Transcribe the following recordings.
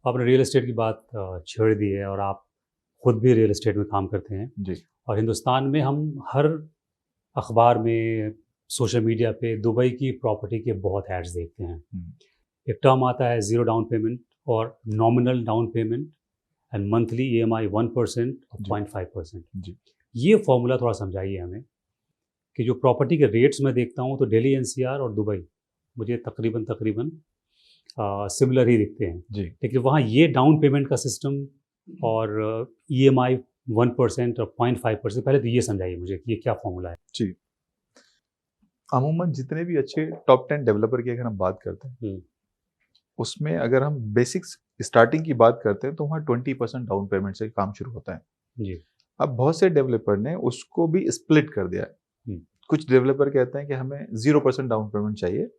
आपने real estate की बात छेड़ दी है और आप खुद भी रियल एस्टेट में काम करते हैं। जी। और हिंदुस्तान में हम हर अखबार में, सोशल मीडिया पे दुबई की प्रॉपर्टी के बहुत एड्स देखते हैं। एक टर्म आता है ज़ीरो डाउन पेमेंट और nominal down payment and monthly EMI 1% और जी। 0.5%। जी। ये फॉर्मूला थोड़ा समझाइए हमें कि जो प्रॉपर्टी के रेट्स मैं देखता हूँ तो दिल्ली NCR और दुबई मुझे तकरीबन तकरीबन सिमिलर ही दिखते हैं। जी। लेकिन वहाँ ये डाउन पेमेंट का सिस्टम और EMI 1% और 0.5%, पहले तो ये समझाइए मुझे कि ये क्या फॉर्मूला है। जी। अमूमन जितने भी अच्छे टॉप 10 डेवलपर की अगर हम बात करते हैं, उसमें अगर हम बेसिक्स स्टार्टिंग की बात करते हैं तो वहाँ 20% डाउन पेमेंट से काम शुरू होता है। जी। अब बहुत से डेवलपर ने उसको भी स्प्लिट कर दिया है। कुछ डेवलपर कहते हैं कि हमें 0% डाउन पेमेंट चाहिए,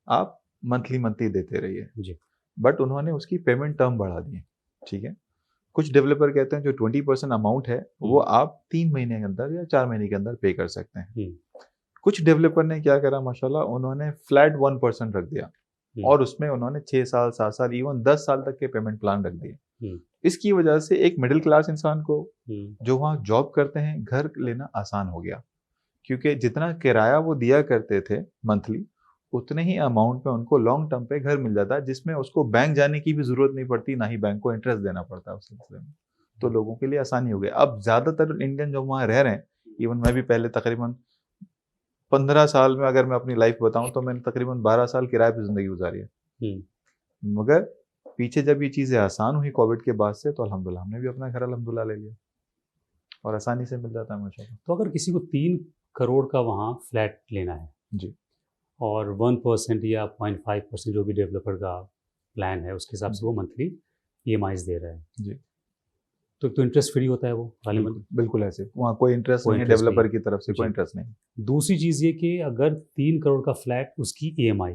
आप मंथली देते रहिए। जी। बट उन्होंने उसकी पेमेंट टर्म बढ़ा दी है। ठीक है। कुछ डेवलपर कहते हैं जो 20% अमाउंट है वो आप 3 महीने के अंदर या 4 महीने के अंदर पे कर सकते हैं। कुछ डेवलपर ने क्या करा माशाल्लाह, उन्होंने फ्लैट 1% रख दिया और उसमें उन्होंने 6 साल 7 साल इवन 10 साल तक के पेमेंट प्लान रख दिए। इसकी वजह से एक मिडिल क्लास इंसान को जो वहाँ जॉब करते हैं घर लेना आसान हो गया, क्योंकि जितना किराया वो दिया करते थे मंथली उतने ही अमाउंट में उनको लॉन्ग टर्म पे घर मिल जाता है, जिसमें उसको बैंक जाने की भी जरूरत नहीं पड़ती, ना ही बैंक को इंटरेस्ट देना पड़ता है उस सिलसिले में। तो लोगों के लिए आसानी हो गई। अब ज्यादातर इंडियन जो वहाँ रह रहे हैं, इवन मैं भी पहले तकरीबन 15 साल में अगर मैं अपनी लाइफ बताऊं तो मैंने तकरीबन 12 साल किराए पे जिंदगी गुजारी है। मगर पीछे जब ये चीजें आसान हुई कोविड के बाद से, तो अल्हम्दुलिल्लाह हमने भी अपना घर अल्हम्दुलिल्लाह ले लिया और आसानी से मिल जाता है माशाल्लाह। तो अगर किसी को 3 करोड़ का वहाँ फ्लैट लेना है जी। और 1% या 0.5% जो भी डेवलपर का प्लान है उसके हिसाब से वो मंथली EMIs दे रहा है, जी। तो इंटरेस्ट फ्री होता है वो गालिबन? बिल्कुल ऐसे वहाँ कोई इंटरेस्ट कोई नहीं है, इंटरेस्ट डेवलपर नहीं की तरफ से कोई जी। इंटरेस्ट नहीं। दूसरी चीज़ ये कि अगर 3 करोड़ का फ्लैट उसकी EMI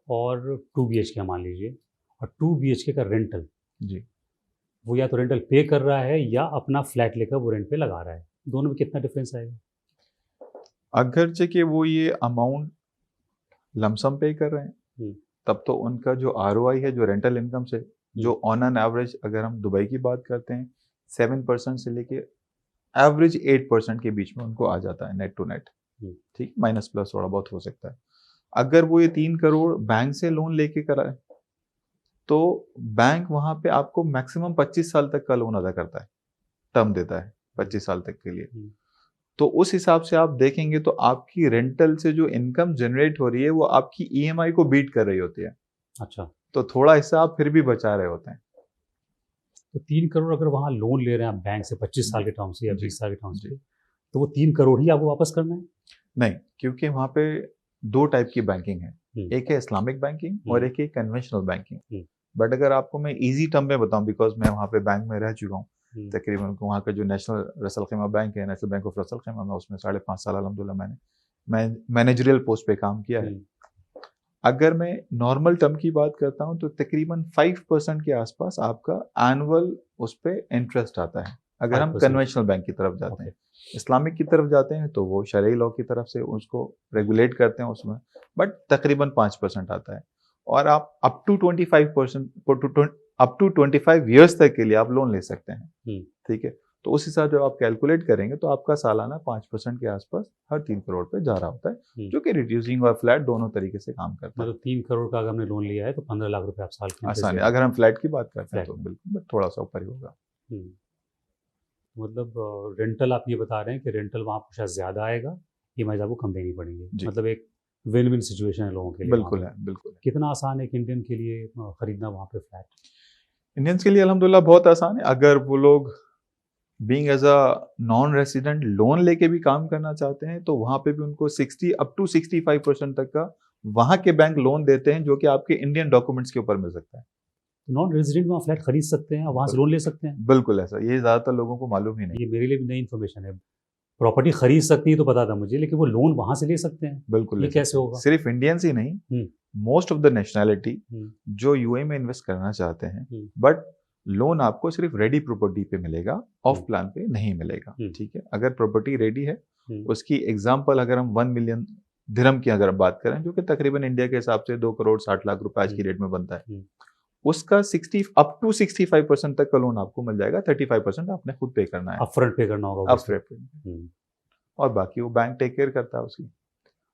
और 2 BHK मान लीजिए और 2 BHK का रेंटल, जी। वो या तो रेंटल पे कर रहा है या अपना फ्लैट लेकर वो रेंट पे लगा रहा है, दोनों में कितना डिफरेंस आएगा? अगरचे कि वो ये अमाउंट लमसम पे कर रहे हैं, तब तो उनका जो ROI है, जो रेंटल इनकम से, जो ऑन एन एवरेज अगर हम दुबई की बात करते हैं 7% से लेके एवरेज 8% के बीच में उनको आ जाता है नेट टू नेट। ठीक, माइनस प्लस थोड़ा बहुत हो सकता है। अगर वो ये 3 करोड़ बैंक से लोन लेके कराए तो बैंक वहां पे आपको मैक्सिमम 25 साल तक का लोन अदा करता है, टर्म देता है 25 साल तक के लिए। तो उस हिसाब से आप देखेंगे तो आपकी रेंटल से जो इनकम जनरेट हो रही है वो आपकी EMI को बीट कर रही होती है। अच्छा, तो थोड़ा हिस्सा आप फिर भी बचा रहे होते हैं। तो 3 करोड़ अगर वहाँ लोन ले रहे हैं आप बैंक से 25 साल के टर्म से या 20 साल के टर्म जी। से, तो वो 3 करोड़ ही आपको वापस करना है? नहीं, क्योंकि वहाँ पे 2 टाइप की बैंकिंग है, एक है इस्लामिक बैंकिंग और एक है कन्वेंशनल बैंकिंग। बट अगर आपको मैं इजी टर्म में बताऊं, बिकॉज मैं वहाँ पे बैंक में रह चुका हूँ तकरीबन, वहाँ का जो नेशनल रसल खैमा बैंक है, नेशनल बैंक ऑफ रसल खैमा में, उसमें 5.5 साल अल्हम्दुलिल्लाह मैंने मैनेजरियल पोस्ट पे काम किया है। अगर मैं नॉर्मल टर्म की बात करता हूँ तो तकरीबन 5% के आसपास आपका एनुअल उस पर इंटरेस्ट आता है अगर हम कन्वेंशनल बैंक की तरफ जाते हैं। इस्लामिक की तरफ जाते हैं तो वो शरई लॉ की तरफ से उसको रेगुलेट करते हैं उसमें, बट तकरीबन 5% आता है। और आप अप टू 25 ईयर्स तक के लिए आप लोन ले सकते हैं। ठीक है, तो उस हिसाब से जब आप कैलकुलेट करेंगे तो आपका सालाना 5% के आसपास हर 3 करोड़ पे जा रहा होता है, जो कि रिड्यूसिंग और फ्लैट दोनों तरीके से काम करता है। मतलब 3 करोड़ का अगर हमने लोन लिया है तो 15 लाख रुपए आप साल के आसान है। अगर हम फ्लैट की बात करते हैं तो बिल्कुल थोड़ा सा ऊपर ही होगा। मतलब रेंटल आप ये बता रहे हैं कि रेंटल वहाँ पर शायद ज़्यादा आएगा, EMI आपको कम देनी पड़ेंगी, मतलब एक विन विन सिचुएशन है लोगों के लिए। बिल्कुल है, बिल्कुल। कितना आसान है एक इंडियन के लिए खरीदना वहाँ पे फ्लैट? इंडियंस के लिए अल्हम्दुलिल्लाह बहुत आसान है। अगर वो लोग being as a non resident loan लेके भी काम करना चाहते हैं तो वहाँ पे भी उनको 60 अप टू 65% तक का वहाँ के बैंक लोन देते हैं, जो कि आपके इंडियन डॉक्यूमेंट्स के ऊपर मिल सकता है। नॉन रेजिडेंट वहाँ फ्लैट खरीद सकते हैं, वहाँ से लोन ले सकते हैं? बिल्कुल ऐसा, ये ज्यादातर लोगों को मालूम ही नहीं। ये मेरे लिए भी नई इन्फॉर्मेशन है। प्रॉपर्टी खरीद सकती है तो पता था मुझे, लेकिन वो लोन वहाँ से ले सकते हैं? बिल्कुल। ये कैसे होगा? सिर्फ इंडियंस ही नहीं, मोस्ट ऑफ द नेशनैलिटी जो UAE में इन्वेस्ट करना चाहते हैं, बट लोन आपको सिर्फ रेडी प्रॉपर्टी पे मिलेगा, ऑफ प्लान पे नहीं मिलेगा। ठीक है, अगर प्रॉपर्टी रेडी है, उसकी एग्जांपल अगर हम 1 मिलियन दिरहम की अगर बात करें, जो कि तकरीबन इंडिया के हिसाब से 2 करोड़ 60 लाख रुपए आज की डेट में बनता है, उसका 60 अप टू 65% तक का लोन आपको मिल जाएगा, 35% आपने खुद पे करना है, अपफ्रंट पे करना होगा अपफ्रंट, और बाकी वो बैंक टेक केयर करता है उसकी,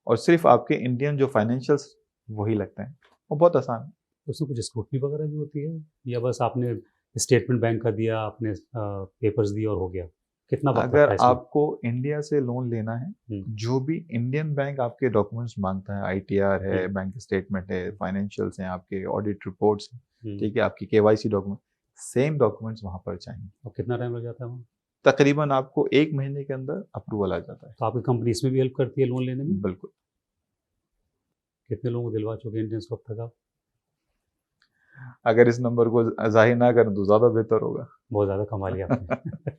और सिर्फ आपके इंडियन जो फाइनेंशियल्स वही लगते हैं, वो बहुत आसान है। उसमें कुछ स्क्रूटनी वगैरह भी होती है या बस आपने स्टेटमेंट बैंक का दिया, आपने पेपर्स दिए और हो गया? कितना वक्त लगता है अगर इसमें? आपको इंडिया से लोन लेना है, जो भी इंडियन बैंक आपके डॉक्यूमेंट्स मांगता है, आईटीआर है, बैंक स्टेटमेंट है, फाइनेंशियल्स हैं आपके, ऑडिट रिपोर्ट्स, ठीक है, आपकी केवाईसी डॉक्यूमेंट, सेम डॉक्यूमेंट्स वहाँ पर चाहिए। और कितना टाइम लग जाता है वहाँ? तकरीबन आपको 1 महीने के अंदर अप्रूवल आ जाता है। तो आपकी कंपनी इसमें भी हेल्प करती है लोन लेने में? बिल्कुल। कितने लोगों को दिलवा चुके हैं इंडियंस को अब तक आप? अगर इस नंबर को जाहिर ना करें तो ज़्यादा बेहतर होगा। बहुत ज़्यादा कमा लिया आपने।